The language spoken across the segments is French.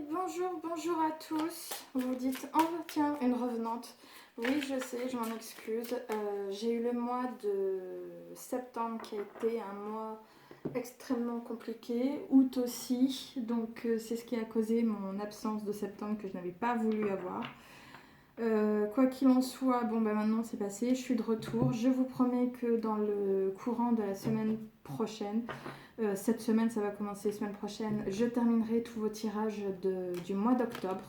bonjour à tous. Vous dites, oh tiens, une revenante. Oui, je sais, je m'en excuse. J'ai eu le mois de septembre qui a été un mois extrêmement compliqué, août aussi, donc c'est ce qui a causé mon absence de septembre que je n'avais pas voulu avoir. Quoi qu'il en soit, bon bah maintenant c'est passé, je suis de retour. Je vous promets que dans le courant de la semaine prochaine, cette semaine ça va commencer, semaine prochaine, je terminerai tous vos tirages du mois d'octobre.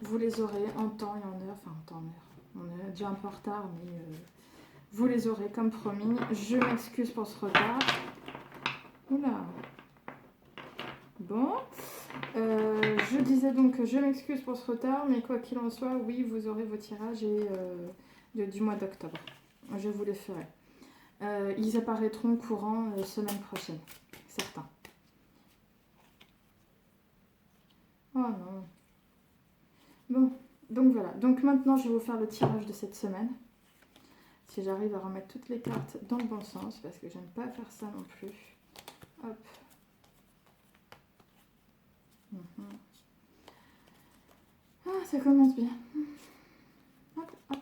Vous les aurez en temps et en heure, enfin en temps et en heure, on est déjà un peu en retard, mais vous les aurez comme promis. Je m'excuse pour ce retard. Oula. Bon, je disais donc que je m'excuse pour ce retard, mais quoi qu'il en soit, oui, vous aurez vos tirages du mois d'octobre. Je vous les ferai. Ils apparaîtront courant semaine prochaine, certains. Oh non. Bon, donc voilà. Donc maintenant, je vais vous faire le tirage de cette semaine. Si j'arrive à remettre toutes les cartes dans le bon sens, parce que j'aime pas faire ça non plus. Hop. Ah, ça commence bien. Hop, hop.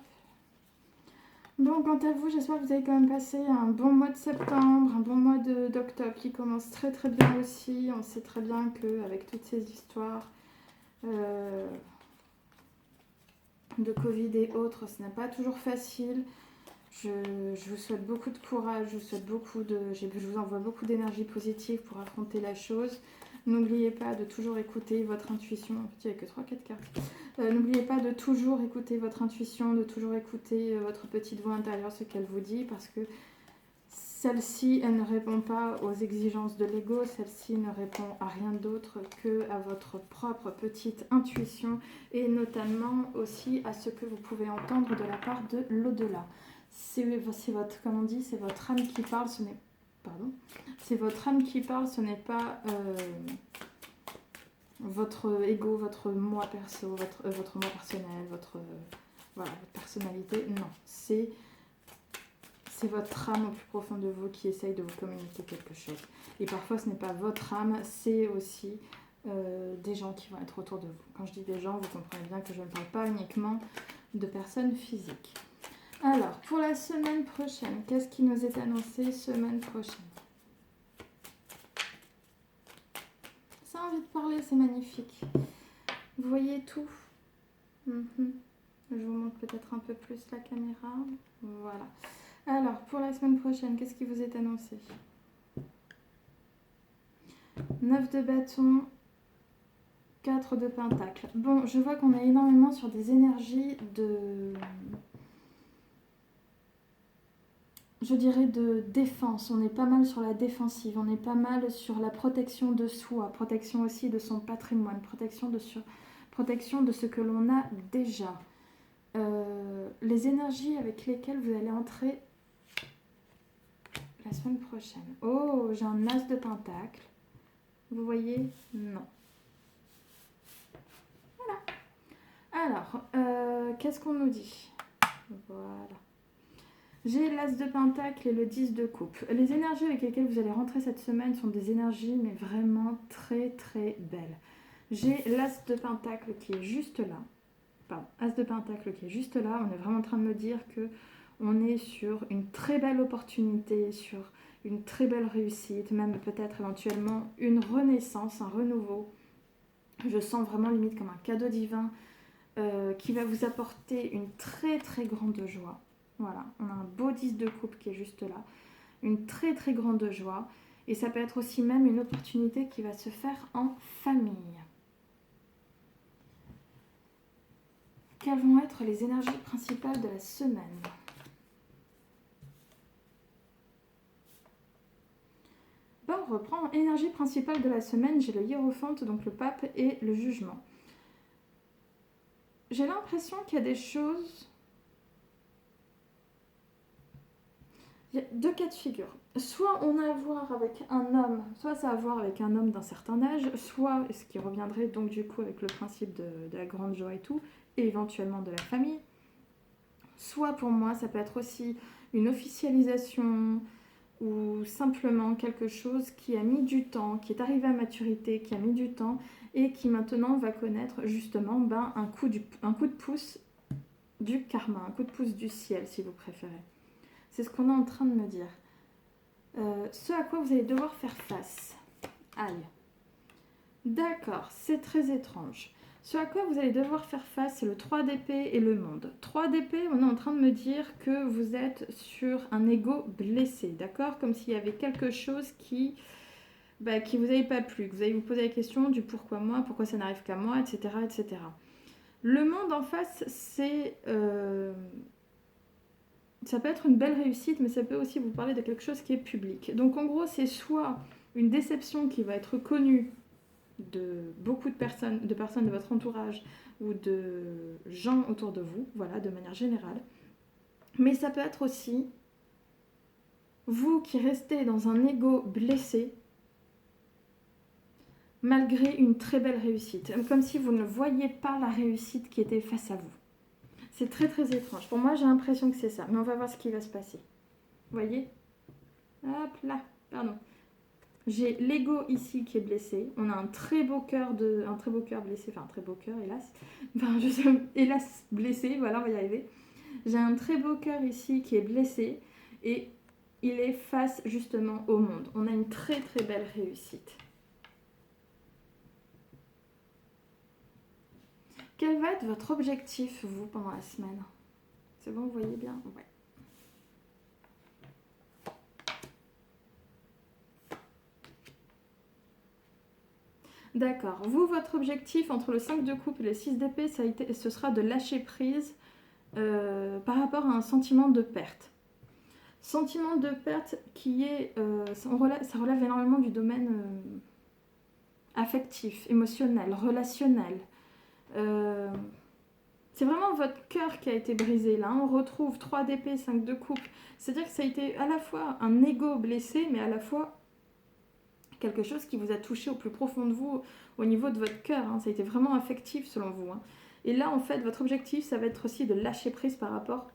Bon, quant à vous, j'espère que vous avez quand même passé un bon mois de septembre, un bon mois d'octobre qui commence très très bien aussi. On sait très bien qu'avec toutes ces histoires de Covid et autres, ce n'est pas toujours facile. Je vous souhaite beaucoup de courage, je vous envoie beaucoup d'énergie positive pour affronter la chose. N'oubliez pas de toujours écouter votre intuition. En fait, il n'y a que 3-4 cartes. N'oubliez pas de toujours écouter votre intuition, de toujours écouter votre petite voix intérieure, ce qu'elle vous dit, parce que celle-ci, elle ne répond pas aux exigences de l'ego, celle-ci ne répond à rien d'autre qu'à votre propre petite intuition et notamment aussi à ce que vous pouvez entendre de la part de l'au-delà. C'est votre, comme on dit, c'est votre âme qui parle, ce n'est c'est votre âme qui parle, ce n'est pas votre ego, votre moi perso, votre moi personnel, votre personnalité. Non, c'est votre âme au plus profond de vous qui essaye de vous communiquer quelque chose. Et parfois, ce n'est pas votre âme, c'est aussi des gens qui vont être autour de vous. Quand je dis des gens, vous comprenez bien que je ne parle pas uniquement de personnes physiques. Alors, pour la semaine prochaine, qu'est-ce qui nous est annoncé semaine prochaine? Ça a envie de parler, c'est magnifique. Vous voyez tout. Je vous montre peut-être un peu plus la caméra. Voilà. Alors, pour la semaine prochaine, qu'est-ce qui vous est annoncé? 9 de bâton, 4 de pentacle. Bon, je vois qu'on est énormément sur des énergies je dirais de défense. On est pas mal sur la défensive, on est pas mal sur la protection de soi, protection aussi de son patrimoine, protection de ce que l'on a déjà. Les énergies avec lesquelles vous allez entrer la semaine prochaine. Oh, j'ai un as de pentacle. Vous voyez? Non. Voilà. Alors, qu'est-ce qu'on nous dit? Voilà. J'ai l'as de pentacle et le 10 de coupe. Les énergies avec lesquelles vous allez rentrer cette semaine sont des énergies, mais vraiment très très belles. J'ai l'as de pentacle qui est juste là. Pardon, as de pentacle qui est juste là. On est vraiment en train de me dire que on est sur une très belle opportunité, sur une très belle réussite, même peut-être éventuellement une renaissance, un renouveau. Je sens vraiment limite comme un cadeau divin qui va vous apporter une très très grande joie. Voilà, on a un beau 10 de coupe qui est juste là, une très très grande joie. Et ça peut être aussi même une opportunité qui va se faire en famille. Quelles vont être les énergies principales de la semaine? Ben, on reprend. Énergie principale de la semaine, j'ai le hiérophante, donc le pape et le jugement. J'ai l'impression qu'il y a des choses... Il y a deux cas de figure. Soit on a à voir avec un homme, soit ça a à voir avec un homme d'un certain âge, soit, ce qui reviendrait donc du coup avec le principe de la grande joie et tout, et éventuellement de la famille. Soit pour moi, ça peut être aussi une officialisation, ou simplement quelque chose qui a mis du temps, qui est arrivé à maturité, qui a mis du temps et qui maintenant va connaître justement un coup de pouce du karma, un coup de pouce du ciel si vous préférez. C'est ce qu'on est en train de me dire. Ce à quoi vous allez devoir faire face. Aïe. D'accord, c'est très étrange. Ce à quoi vous allez devoir faire face, c'est le 3 d'épée et le monde. 3 d'épée, on est en train de me dire que vous êtes sur un ego blessé, d'accord? Comme s'il y avait quelque chose qui vous n'avait pas plu, que vous allez vous poser la question du pourquoi moi, pourquoi ça n'arrive qu'à moi, etc., etc. Le monde en face, ça peut être une belle réussite, mais ça peut aussi vous parler de quelque chose qui est public. Donc en gros, c'est soit une déception qui va être connue de beaucoup de personnes de votre entourage ou de gens autour de vous, voilà, de manière générale. Mais ça peut être aussi vous qui restez dans un ego blessé malgré une très belle réussite, comme si vous ne voyiez pas la réussite qui était face à vous. C'est très très étrange. Pour moi, j'ai l'impression que c'est ça, mais on va voir ce qui va se passer. Vous voyez? Hop là, pardon. J'ai l'ego ici qui est blessé. On a un très beau cœur blessé, enfin un très beau cœur, hélas. Enfin, je sais, hélas blessé, voilà, on va y arriver. J'ai un très beau cœur ici qui est blessé et il est face justement au monde. On a une très très belle réussite. Quel va être votre objectif, vous, pendant la semaine? C'est bon, vous voyez bien? Ouais. D'accord. Vous, votre objectif entre le 5 de coupe et le 6 d'épée, ce sera de lâcher prise par rapport à un sentiment de perte. Sentiment de perte qui est... ça relève énormément du domaine affectif, émotionnel, relationnel. C'est vraiment votre cœur qui a été brisé. Là, on retrouve 3 d'épée, 5 de coupe. C'est-à-dire que ça a été à la fois un ego blessé, mais à la fois quelque chose qui vous a touché au plus profond de vous, au niveau de votre cœur. Hein. Ça a été vraiment affectif selon vous. Hein. Et là, en fait, votre objectif, ça va être aussi de lâcher prise par rapport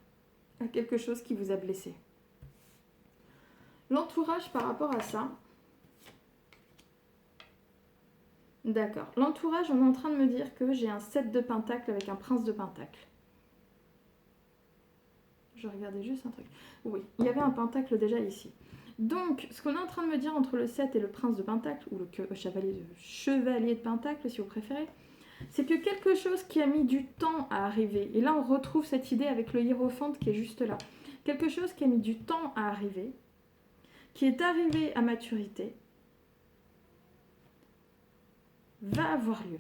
à quelque chose qui vous a blessé. L'entourage par rapport à ça. D'accord. L'entourage, on est en train de me dire que j'ai un 7 de pentacle avec un prince de pentacle. Je regardais juste un truc. Oui, il y avait un pentacle déjà ici. Donc, ce qu'on est en train de me dire entre le 7 et le prince de pentacle, ou le chevalier de pentacle si vous préférez, c'est que quelque chose qui a mis du temps à arriver, et là on retrouve cette idée avec le hiérophante qui est juste là, quelque chose qui a mis du temps à arriver, qui est arrivé à maturité, va avoir lieu.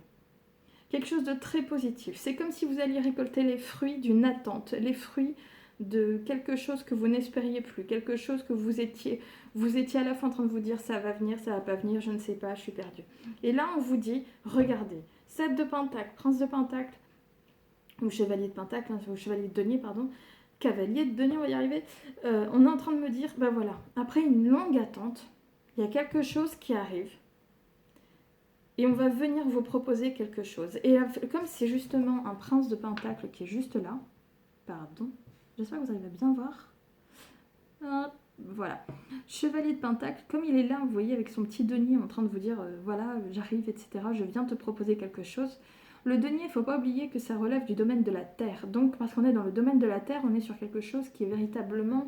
Quelque chose de très positif. C'est comme si vous alliez récolter les fruits d'une attente, les fruits de quelque chose que vous n'espériez plus, quelque chose que vous étiez à la fois en train de vous dire ça va venir, ça va pas venir, je ne sais pas, je suis perdue. Et là on vous dit, regardez, 7 de pentacle, prince de pentacle, ou chevalier de pentacle, ou chevalier de denier, pardon, cavalier de denier, on va y arriver, on est en train de me dire, ben voilà, après une longue attente, il y a quelque chose qui arrive, et on va venir vous proposer quelque chose. Et comme c'est justement un prince de pentacle qui est juste là, pardon, j'espère que vous arrivez à bien voir. Hop, voilà. Chevalier de pentacle, comme il est là, vous voyez, avec son petit denier en train de vous dire, voilà, j'arrive, etc., je viens te proposer quelque chose. Le denier, il ne faut pas oublier que ça relève du domaine de la terre. Donc, parce qu'on est dans le domaine de la terre, on est sur quelque chose qui est véritablement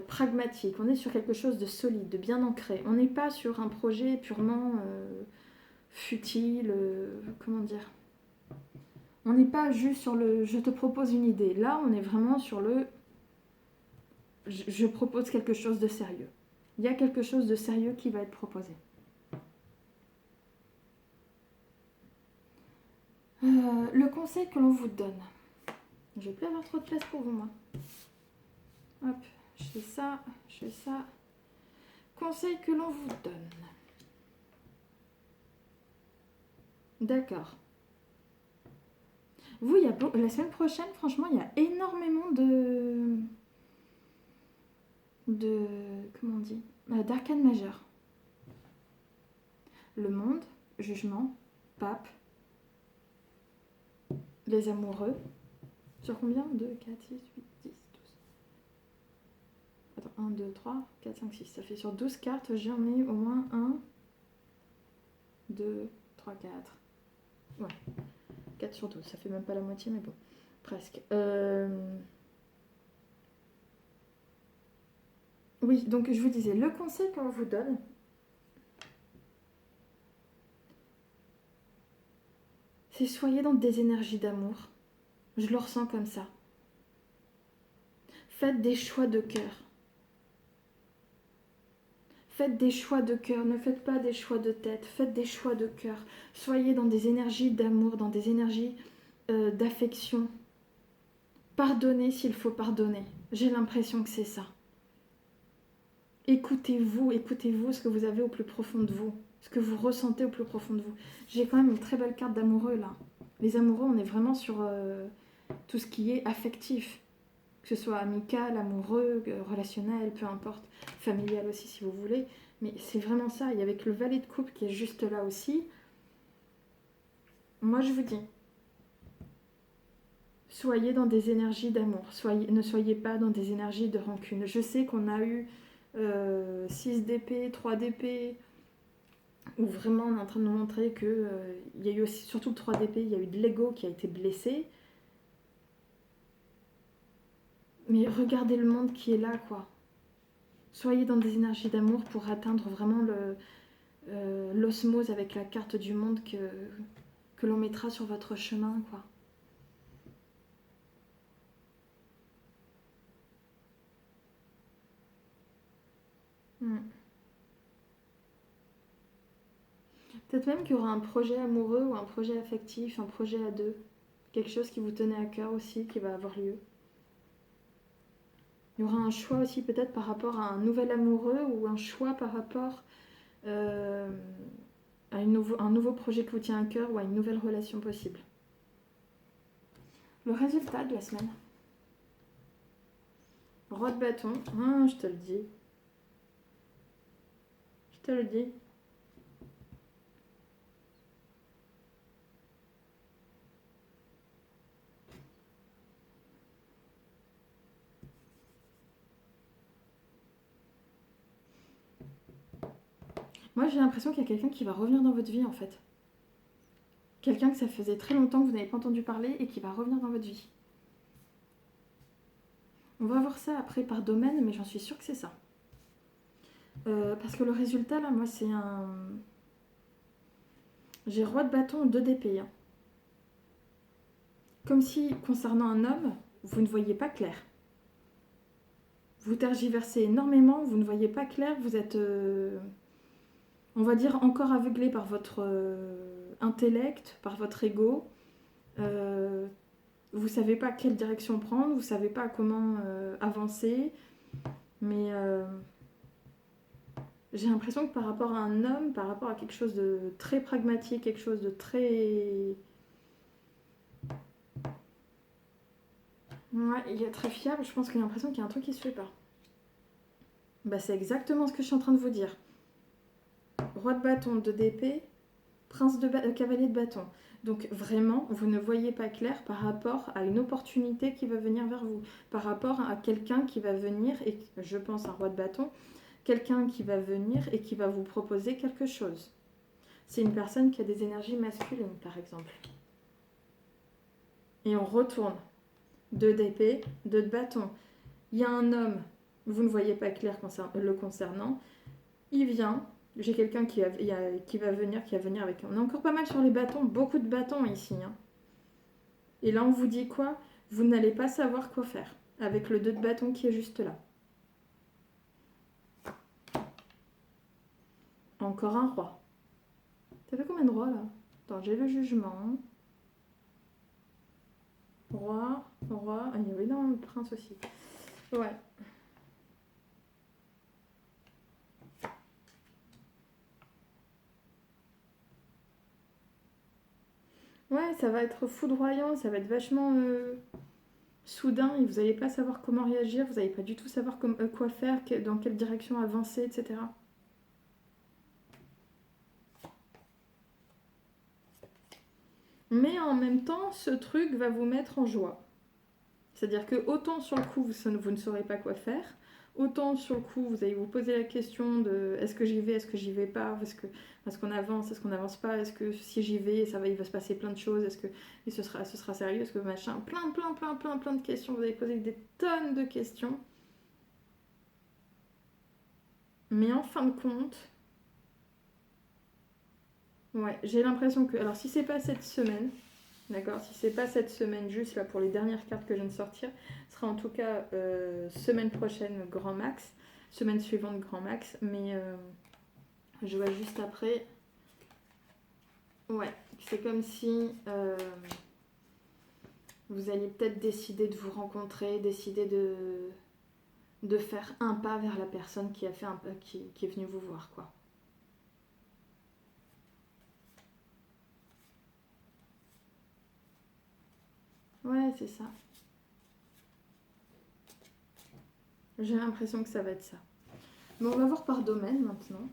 pragmatique. On est sur quelque chose de solide, de bien ancré. On n'est pas sur un projet purement futile, comment dire. On n'est pas juste sur le je te propose une idée. Là, on est vraiment sur le je propose quelque chose de sérieux. Il y a quelque chose de sérieux qui va être proposé. Le conseil que l'on vous donne. Je vais plus avoir trop de place pour vous, moi. Hop, je fais ça, je fais ça. Conseil que l'on vous donne. D'accord. Vous, la semaine prochaine, franchement, il y a énormément comment on dit, d'arcanes majeures. Le monde, jugement, pape, les amoureux. Sur combien? 2, 4, 6, 8, 10, 12. Attends. 1, 2, 3, 4, 5, 6. Ça fait sur 12 cartes, j'en ai au moins 1, 2, 3, 4. Ouais, 4 sur 12. Ça fait même pas la moitié, mais bon, presque. Oui, donc je vous disais, le conseil qu'on vous donne, c'est soyez dans des énergies d'amour. Je le ressens comme ça. Faites des choix de cœur. Faites des choix de cœur, ne faites pas des choix de tête, faites des choix de cœur. Soyez dans des énergies d'amour, dans des énergies d'affection. Pardonnez s'il faut pardonner. J'ai l'impression que c'est ça. Écoutez-vous ce que vous avez au plus profond de vous, ce que vous ressentez au plus profond de vous. J'ai quand même une très belle carte d'amoureux là. Les amoureux, on est vraiment sur tout ce qui est affectif. Que ce soit amical, amoureux, relationnel, peu importe, familial aussi si vous voulez. Mais c'est vraiment ça. Et avec le valet de coupe qui est juste là aussi, moi je vous dis, soyez dans des énergies d'amour. Ne soyez pas dans des énergies de rancune. Je sais qu'on a eu 6 d'épée, 3 d'épée, où vraiment on est en train de nous montrer que il y a eu aussi, surtout le 3 d'épée, il y a eu de l'ego qui a été blessé. Mais regardez le monde qui est là, quoi. Soyez dans des énergies d'amour pour atteindre vraiment l'osmose avec la carte du monde que l'on mettra sur votre chemin, quoi. Peut-être même qu'il y aura un projet amoureux ou un projet affectif, un projet à deux. Quelque chose qui vous tenait à cœur aussi, qui va avoir lieu. Il y aura un choix aussi peut-être par rapport à un nouvel amoureux ou un choix par rapport à un nouveau projet qui vous tient à cœur ou à une nouvelle relation possible. Le résultat de la semaine. Roi de bâton. Ah, je te le dis. Je te le dis. Moi, j'ai l'impression qu'il y a quelqu'un qui va revenir dans votre vie, en fait. Quelqu'un que ça faisait très longtemps que vous n'avez pas entendu parler et qui va revenir dans votre vie. On va voir ça après par domaine, mais j'en suis sûre que c'est ça. Parce que le résultat, là, moi, c'est un... J'ai roi de bâton, 2 d'épée. Hein. Comme si, concernant un homme, vous ne voyez pas clair. Vous tergiversez énormément, vous ne voyez pas clair, vous êtes, on va dire, encore aveuglé par votre intellect, par votre ego. Vous ne savez pas quelle direction prendre, vous ne savez pas comment avancer. Mais j'ai l'impression que par rapport à un homme, par rapport à quelque chose de très pragmatique, quelque chose de très... Ouais, il est très fiable, je pense qu'il a l'impression qu'il y a un truc qui se fait pas. Bah, c'est exactement ce que je suis en train de vous dire. Roi de bâton, 2 d'épée, cavalier de bâton. Donc vraiment, vous ne voyez pas clair par rapport à une opportunité qui va venir vers vous, par rapport à quelqu'un qui va venir, et je pense à un roi de bâton, quelqu'un qui va venir et qui va vous proposer quelque chose. C'est une personne qui a des énergies masculines, par exemple. Et on retourne. 2 d'épée, 2 de bâton. Il y a un homme, vous ne voyez pas clair le concernant, il vient, j'ai quelqu'un qui va venir, avec... On est encore pas mal sur les bâtons, beaucoup de bâtons ici. Hein. Et là, on vous dit quoi? Vous n'allez pas savoir quoi faire avec le 2 de bâton qui est juste là. Encore un roi. Ça fait combien de rois là? Attends, j'ai le jugement. Roi. Ah, il y avait dans le prince aussi. Ouais. Ouais, ça va être foudroyant, ça va être vachement soudain et vous n'allez pas savoir comment réagir, vous n'allez pas du tout savoir quoi faire, dans quelle direction avancer, etc. Mais en même temps, ce truc va vous mettre en joie. C'est-à-dire que autant sur le coup, vous ne saurez pas quoi faire, autant sur le coup, vous allez vous poser la question de est-ce que j'y vais, est-ce que j'y vais pas, est-ce qu'on avance, est-ce qu'on n'avance pas, est-ce que si j'y vais, il va se passer plein de choses, est-ce que ce sera sérieux, est-ce que machin, plein de questions, vous allez poser des tonnes de questions. Mais en fin de compte, ouais, j'ai l'impression que, alors si c'est pas cette semaine, d'accord, si c'est pas cette semaine juste là pour les dernières cartes que je viens de sortir, ce sera en tout cas semaine prochaine grand max, semaine suivante grand max, mais je vois juste après, ouais, c'est comme si vous alliez peut-être décider de vous rencontrer, décider de faire un pas vers la personne qui a fait un pas, qui est venue vous voir, quoi. Ouais, c'est ça. J'ai l'impression que ça va être ça. Bon, on va voir par domaine maintenant.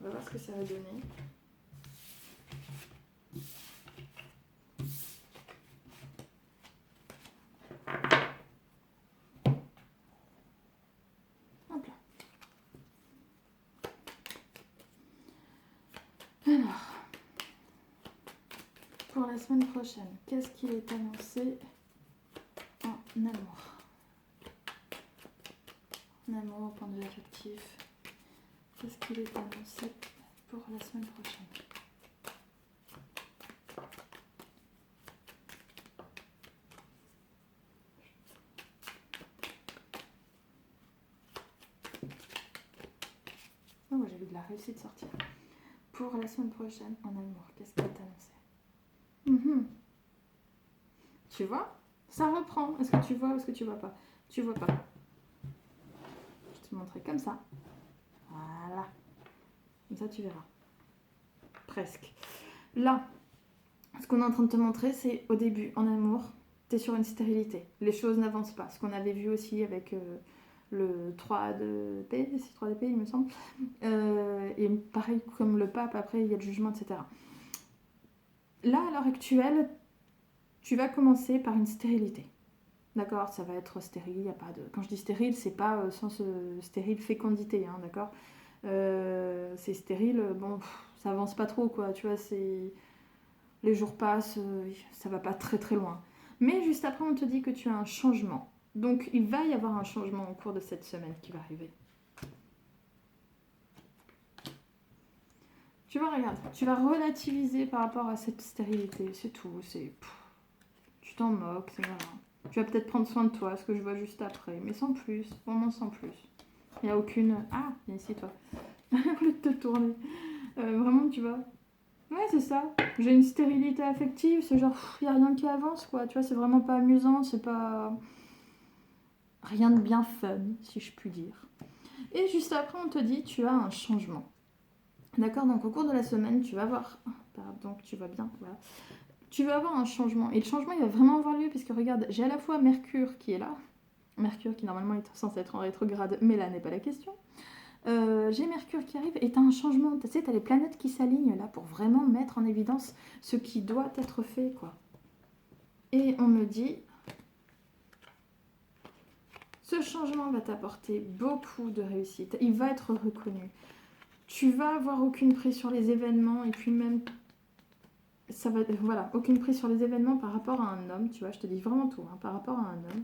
On va voir ce que ça va donner. Hop là. Alors, pour la semaine prochaine, qu'est-ce qui est annoncé en amour? En amour, point de vue affectif. Qu'est-ce qu'il est annoncé pour la semaine prochaine? Oh, j'ai vu de la réussite sortir. Pour la semaine prochaine, en amour, qu'est-ce qui est annoncé? Tu vois? Ça reprend. Est-ce que tu vois ou est-ce que tu vois pas? Tu vois pas. Je te montrer comme ça. Voilà. Comme ça, tu verras. Presque. Là, ce qu'on est en train de te montrer, c'est au début, en amour, tu es sur une stérilité. Les choses n'avancent pas. Ce qu'on avait vu aussi avec le 3 de paix, c'est 3 de paix, il me semble. Et pareil, comme le pape, après, il y a le jugement, etc. Là, à l'heure actuelle, tu vas commencer par une stérilité. D'accord, ça va être stérile, y a pas de... Quand je dis stérile, c'est pas sens stérile fécondité, hein, d'accord. C'est stérile, bon, ça avance pas trop, quoi, tu vois, c'est... Les jours passent, ça va pas très très loin. Mais juste après, on te dit que tu as un changement. Donc, il va y avoir un changement au cours de cette semaine qui va arriver. Tu vois, regarde, tu vas relativiser par rapport à cette stérilité, c'est tout, c'est... Tu t'en moques, c'est voilà. Tu vas peut-être prendre soin de toi, ce que je vois juste après, mais sans plus, vraiment sans plus. Il n'y a aucune... Ah, viens ici toi. Au lieu de te tourner. Vraiment, tu vois. Ouais, c'est ça. J'ai une stérilité affective, c'est genre, il n'y a rien qui avance, quoi. Tu vois, c'est vraiment pas amusant, c'est pas... Rien de bien fun, si je puis dire. Et juste après, on te dit, tu as un changement. D'accord, donc au cours de la semaine, tu vas voir... Pardon, tu vas bien, voilà. Tu vas avoir un changement. Et le changement, il va vraiment avoir lieu, puisque regarde, j'ai à la fois Mercure qui est là. Mercure qui normalement est censé être en rétrograde, mais là n'est pas la question. J'ai Mercure qui arrive et tu as un changement. Tu sais, tu as les planètes qui s'alignent là pour vraiment mettre en évidence ce qui doit être fait, quoi. Et on me dit, ce changement va t'apporter beaucoup de réussite. Il va être reconnu. Tu vas avoir aucune prise sur les événements et puis même, ça va, voilà, aucune prise sur les événements par rapport à un homme. Tu vois, je te dis vraiment tout, hein, par rapport à un homme.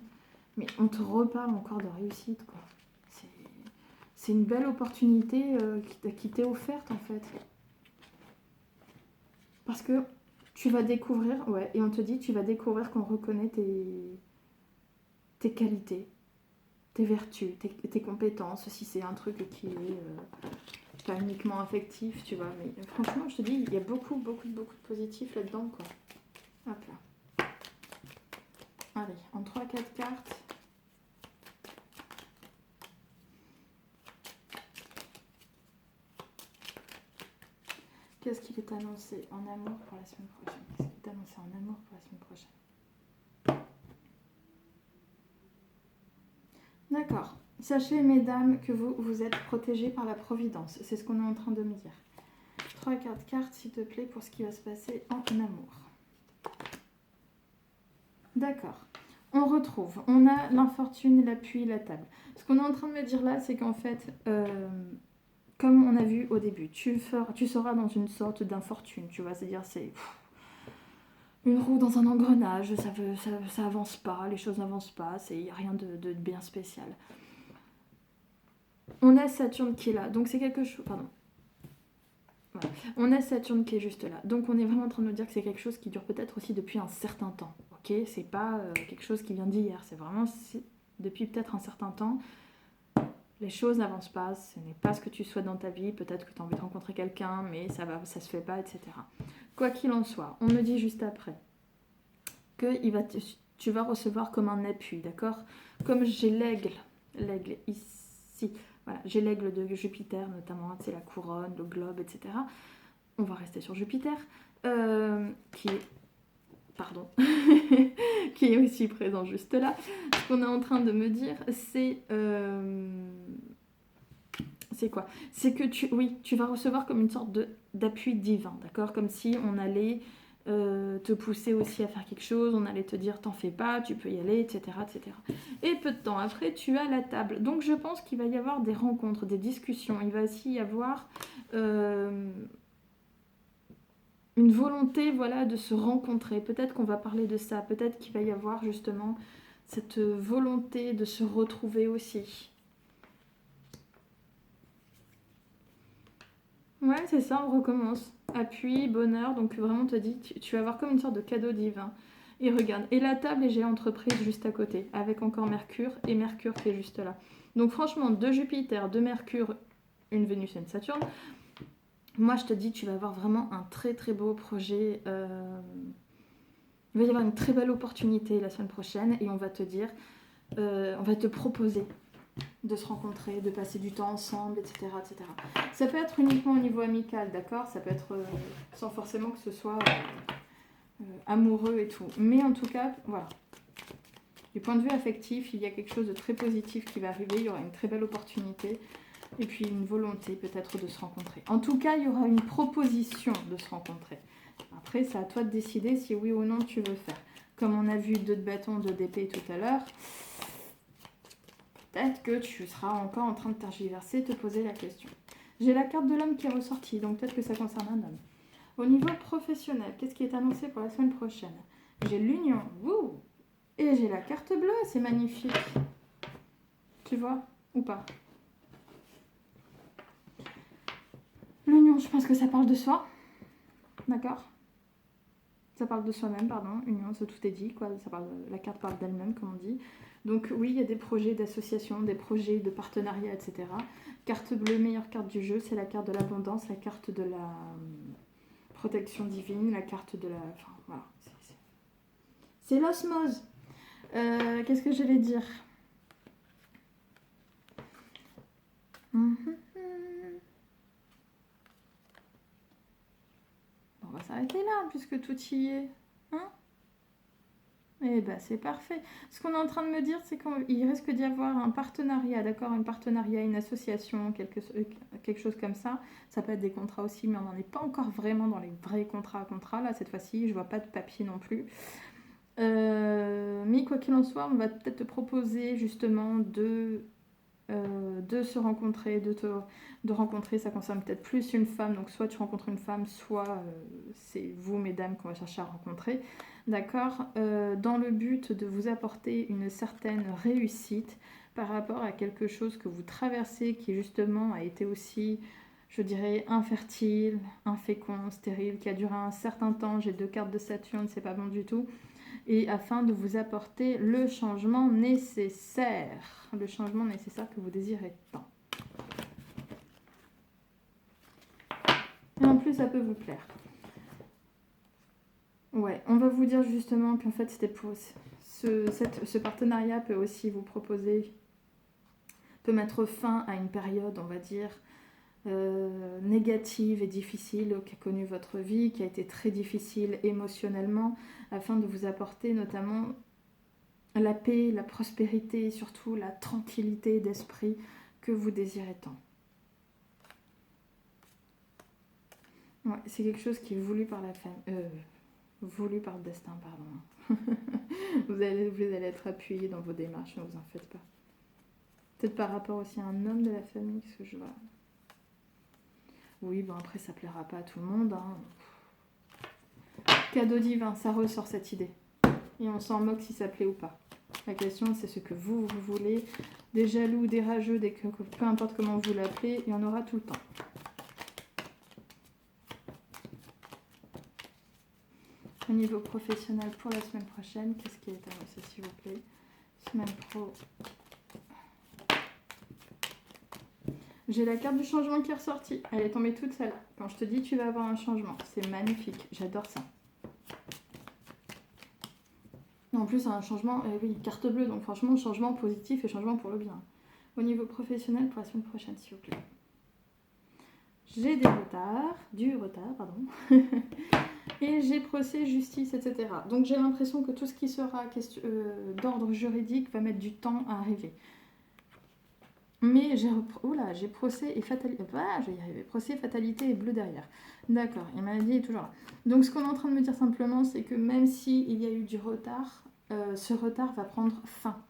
Mais on te reparle encore de réussite, quoi. C'est une belle opportunité qui t'est offerte, en fait. Parce que tu vas découvrir, ouais, et on te dit, tu vas découvrir qu'on reconnaît tes qualités, tes vertus, tes compétences, si c'est un truc qui est pas uniquement affectif, tu vois. Mais franchement, je te dis, il y a beaucoup de positifs là-dedans, quoi. Hop là. Allez, en 3-4 cartes. Qu'est-ce qu'il est annoncé en amour pour la semaine prochaine? Qu'est-ce qu'il est annoncé en amour pour la semaine prochaine? D'accord. Sachez, mesdames, que vous êtes protégées par la Providence. C'est ce qu'on est en train de me dire. 3-4 cartes, s'il te plaît, pour ce qui va se passer en amour. D'accord. On retrouve. On a l'infortune, l'appui, la table. Ce qu'on est en train de me dire là, c'est qu'en fait, comme on a vu au début, tu seras dans une sorte d'infortune, tu vois. C'est-à-dire, c'est une roue dans un engrenage, ça avance pas, les choses n'avancent pas, il n'y a rien de bien spécial. On a Saturne qui est là, donc c'est quelque chose... Pardon. Voilà. On a Saturne qui est juste là. Donc on est vraiment en train de nous dire que c'est quelque chose qui dure peut-être aussi depuis un certain temps. Ok, c'est pas quelque chose qui vient d'hier, c'est vraiment depuis peut-être un certain temps. Les choses n'avancent pas, ce n'est pas ce que tu souhaites dans ta vie, peut-être que tu as envie de rencontrer quelqu'un, mais ça se fait pas, etc. Quoi qu'il en soit, on me dit juste après que tu vas recevoir comme un appui, d'accord? Comme j'ai l'aigle ici, voilà, j'ai l'aigle de Jupiter notamment, c'est la couronne, le globe, etc. On va rester sur Jupiter, qui est, pardon, qui est aussi présent juste là. Ce qu'on est en train de me dire, c'est quoi? C'est que tu vas recevoir comme une sorte d'appui divin, d'accord? Comme si on allait te pousser aussi à faire quelque chose, on allait te dire t'en fais pas, tu peux y aller, etc., etc. Et peu de temps après, tu as la table. Donc je pense qu'il va y avoir des rencontres, des discussions. Il va aussi y avoir une volonté, voilà, de se rencontrer. Peut-être qu'on va parler de ça. Peut-être qu'il va y avoir justement cette volonté de se retrouver aussi. Ouais, c'est ça, on recommence. Appui, bonheur, donc vraiment on te dit, tu vas avoir comme une sorte de cadeau divin. Et regarde, et la table et j'ai l'entreprise juste à côté, avec encore Mercure et Mercure qui est juste là. Donc franchement, deux Jupiter, deux Mercure, une Vénus et une Saturne, moi je te dis, tu vas avoir vraiment un très très beau projet. Il va y avoir une très belle opportunité la semaine prochaine et on va te dire, on va te proposer de se rencontrer, de passer du temps ensemble, etc., etc. Ça peut être uniquement au niveau amical, d'accord? Ça peut être sans forcément que ce soit amoureux et tout. Mais en tout cas, voilà. Du point de vue affectif, il y a quelque chose de très positif qui va arriver. Il y aura une très belle opportunité et puis une volonté peut-être de se rencontrer. En tout cas, il y aura une proposition de se rencontrer. Après, c'est à toi de décider si oui ou non tu veux faire. Comme on a vu 2 de bâton, 2 d'épée tout à l'heure, peut-être que tu seras encore en train de tergiverser, te poser la question. J'ai la carte de l'homme qui est ressortie, donc peut-être que ça concerne un homme. Au niveau professionnel, qu'est-ce qui est annoncé pour la semaine prochaine? J'ai l'union, wouh, et j'ai la carte bleue, c'est magnifique. Tu vois, ou pas? L'union, je pense que ça parle de soi, d'accord? Ça parle de soi-même, pardon. Union, ça tout est dit, quoi. La carte parle d'elle-même, comme on dit. Donc oui, il y a des projets d'association, des projets de partenariat, etc. Carte bleue, meilleure carte du jeu, c'est la carte de l'abondance, la carte de la protection divine, la carte de la... Enfin, voilà. C'est l'osmose. Qu'est-ce que j'allais dire? On va s'arrêter là, puisque tout y est. Hein? Eh ben c'est parfait. Ce qu'on est en train de me dire, c'est qu'il risque d'y avoir un partenariat, d'accord? Un partenariat, une association, quelque chose comme ça. Ça peut être des contrats aussi, mais on n'en est pas encore vraiment dans les vrais contrats. Là, cette fois-ci, je vois pas de papier non plus. Mais quoi qu'il en soit, on va peut-être te proposer justement de se rencontrer, de rencontrer, ça concerne peut-être plus une femme, donc soit tu rencontres une femme, soit c'est vous, mesdames, qu'on va chercher à rencontrer, d'accord, dans le but de vous apporter une certaine réussite par rapport à quelque chose que vous traversez, qui justement a été aussi, je dirais, infertile, infécond, stérile, qui a duré un certain temps. J'ai 2 cartes de Saturne, c'est pas bon du tout. Et afin de vous apporter le changement nécessaire que vous désirez tant. Et en plus, ça peut vous plaire. Ouais, on va vous dire justement qu'en fait, c'était pour ce partenariat peut aussi vous proposer, peut mettre fin à une période, on va dire, négative et difficile qu'a connue votre vie, qui a été très difficile émotionnellement, afin de vous apporter notamment la paix, la prospérité et surtout la tranquillité d'esprit que vous désirez tant. Ouais, c'est quelque chose qui est voulu par la famille, voulu par le destin, pardon. Vous allez être appuyé dans vos démarches, ne vous en faites pas. Peut-être par rapport aussi à un homme de la famille, ce que je vois. Oui, bon après ça plaira pas à tout le monde. Hein. Cadeau divin, ça ressort cette idée. Et on s'en moque si ça plaît ou pas. La question c'est ce que vous voulez. Des jaloux, des rageux, peu importe comment vous l'appelez, il y en aura tout le temps. Au niveau professionnel pour la semaine prochaine, qu'est-ce qui est annoncé s'il vous plaît? Semaine pro. J'ai la carte du changement qui est ressortie. Elle est tombée toute seule. Quand je te dis tu vas avoir un changement, c'est magnifique. J'adore ça. En plus, un changement, oui, carte bleue. Donc franchement, changement positif et changement pour le bien. Au niveau professionnel pour la semaine prochaine, s'il vous plaît. J'ai du retard, pardon. Et j'ai procès, justice, etc. Donc j'ai l'impression que tout ce qui sera d'ordre juridique va mettre du temps à arriver. Mais j'ai procès et fatalité. Ah, je vais y arriver. Procès, fatalité et bleu derrière. D'accord, et maladie est toujours là. Donc ce qu'on est en train de me dire simplement, c'est que même s'il y a eu du retard, ce retard va prendre fin.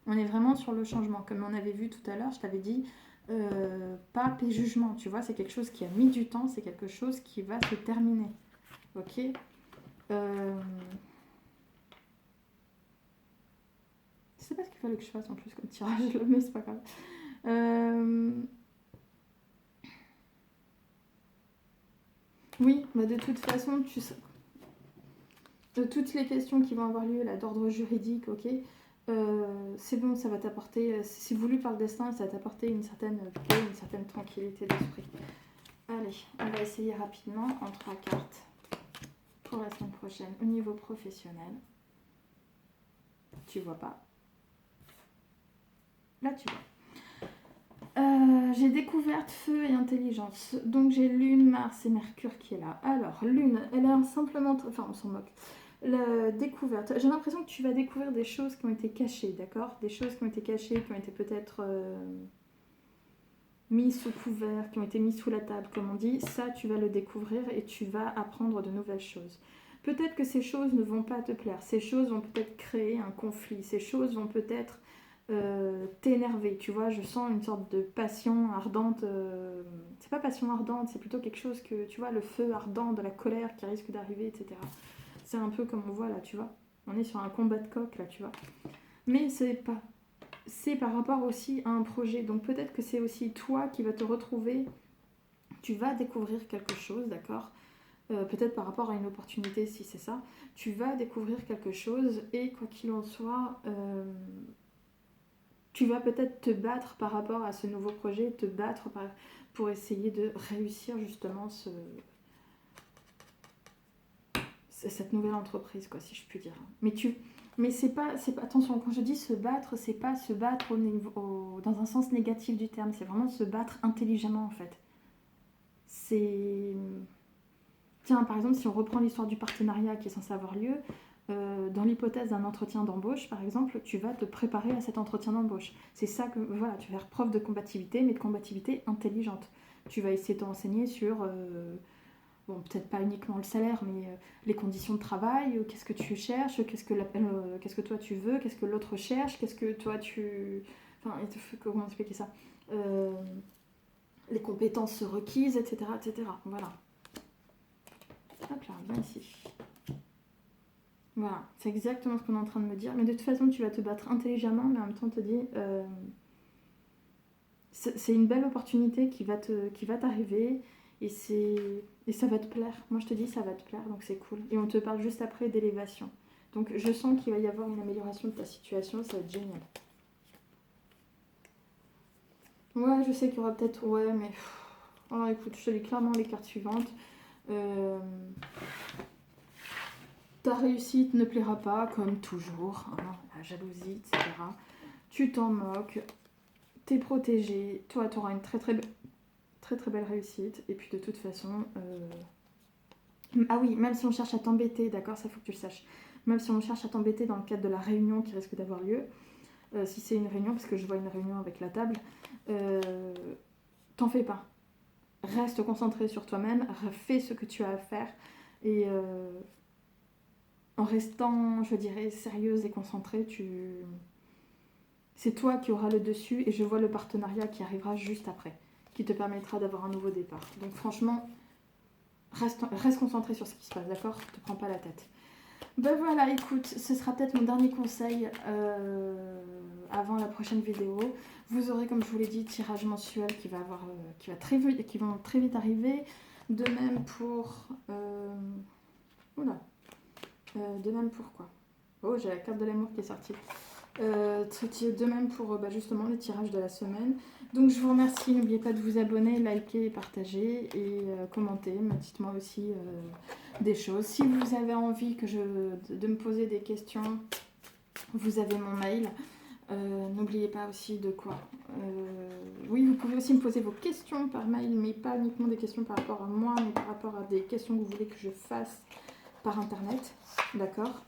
On est vraiment sur le changement. Comme on avait vu tout à l'heure, je t'avais dit, pas jugement, tu vois, c'est quelque chose qui a mis du temps, c'est quelque chose qui va se terminer. Ok. Je sais pas ce qu'il fallait que je fasse en plus comme tirage, mais c'est pas grave. Oui, bah de toute façon, tu sais, de toutes les questions qui vont avoir lieu là d'ordre juridique, ok, c'est bon, ça va t'apporter, c'est voulu par le destin, ça va t'apporter une certaine paix, une certaine tranquillité d'esprit. Allez, on va essayer rapidement en 3 cartes pour la semaine prochaine. Au niveau professionnel, tu vois pas. Là, tu vois. J'ai découverte, feu et intelligence. Donc j'ai Lune, Mars et Mercure qui est là. Alors, Lune, elle est simplement... Enfin, on s'en moque. La découverte. J'ai l'impression que tu vas découvrir des choses qui ont été cachées, d'accord? Des choses qui ont été cachées, qui ont été peut-être mises sous couvert, qui ont été mises sous la table, comme on dit. Ça, tu vas le découvrir et tu vas apprendre de nouvelles choses. Peut-être que ces choses ne vont pas te plaire. Ces choses vont peut-être créer un conflit. Ces choses vont peut-être... t'énerver, tu vois, je sens une sorte de passion ardente, c'est pas passion ardente, c'est plutôt quelque chose que, tu vois, le feu ardent de la colère qui risque d'arriver, etc. C'est un peu comme on voit là, tu vois, on est sur un combat de coq là, tu vois, mais c'est par rapport aussi à un projet, donc peut-être que c'est aussi toi qui vas te retrouver, tu vas découvrir quelque chose, d'accord, peut-être par rapport à une opportunité si c'est ça, tu vas découvrir quelque chose et quoi qu'il en soit, tu vas peut-être te battre par rapport à ce nouveau projet, te battre pour essayer de réussir justement cette nouvelle entreprise, quoi, si je puis dire. Mais c'est pas, attention, quand je dis se battre, c'est pas se battre dans un sens négatif du terme, c'est vraiment se battre intelligemment en fait. C'est... Tiens, par exemple, si on reprend l'histoire du partenariat qui est censé avoir lieu, dans l'hypothèse d'un entretien d'embauche, par exemple, tu vas te préparer à cet entretien d'embauche. C'est ça que, voilà, tu vas faire preuve de combativité, mais de combativité intelligente. Tu vas essayer de te renseigner sur, bon, peut-être pas uniquement le salaire, mais les conditions de travail, qu'est-ce que tu cherches, qu'est-ce que toi tu veux, qu'est-ce que l'autre cherche, qu'est-ce que toi tu... Enfin, comment expliquer ça, les compétences requises, etc., etc. Voilà. Hop là, bien ici. Voilà, c'est exactement ce qu'on est en train de me dire. Mais de toute façon, tu vas te battre intelligemment, mais en même temps, te dis, c'est une belle opportunité qui va t'arriver et ça va te plaire. Moi, je te dis, ça va te plaire, donc c'est cool. Et on te parle juste après d'élévation. Donc, je sens qu'il va y avoir une amélioration de ta situation, ça va être génial. Ouais, je sais qu'il y aura peut-être... Ouais, mais... Alors, écoute, je te lis clairement les cartes suivantes. Ta réussite ne plaira pas, comme toujours, hein, la jalousie, etc. Tu t'en moques, t'es protégé, toi tu auras une très très belle réussite, et puis de toute façon... Ah oui, même si on cherche à t'embêter, d'accord, ça faut que tu le saches, même si on cherche à t'embêter dans le cadre de la réunion qui risque d'avoir lieu, si c'est une réunion, parce que je vois une réunion avec la table, t'en fais pas. Reste concentré sur toi-même, fais ce que tu as à faire, et... en restant, je dirais, sérieuse et concentrée, c'est toi qui auras le dessus et je vois le partenariat qui arrivera juste après, qui te permettra d'avoir un nouveau départ. Donc franchement, reste concentré sur ce qui se passe, d'accord? Ne te prends pas la tête. Ben voilà, écoute, ce sera peut-être mon dernier conseil avant la prochaine vidéo. Vous aurez, comme je vous l'ai dit, tirage mensuel qui vont très vite arriver. De même pour... de même pour quoi? Oh, j'ai la carte de l'amour qui est sortie. De même pour justement les tirages de la semaine. Donc je vous remercie, n'oubliez pas de vous abonner, liker, partager et commenter. Dites-moi aussi des choses. Si vous avez envie de me poser des questions, vous avez mon mail. N'oubliez pas aussi de quoi. Oui, vous pouvez aussi me poser vos questions par mail, mais pas uniquement des questions par rapport à moi, mais par rapport à des questions que vous voulez que je fasse par internet. D'accord?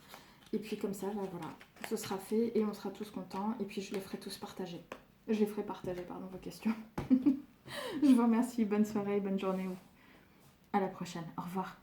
Et puis comme ça, voilà, ce sera fait et on sera tous contents. Et puis je les ferai tous partager. Je les ferai partager, pardon, vos questions. Je vous remercie, bonne soirée, bonne journée. À la prochaine, au revoir.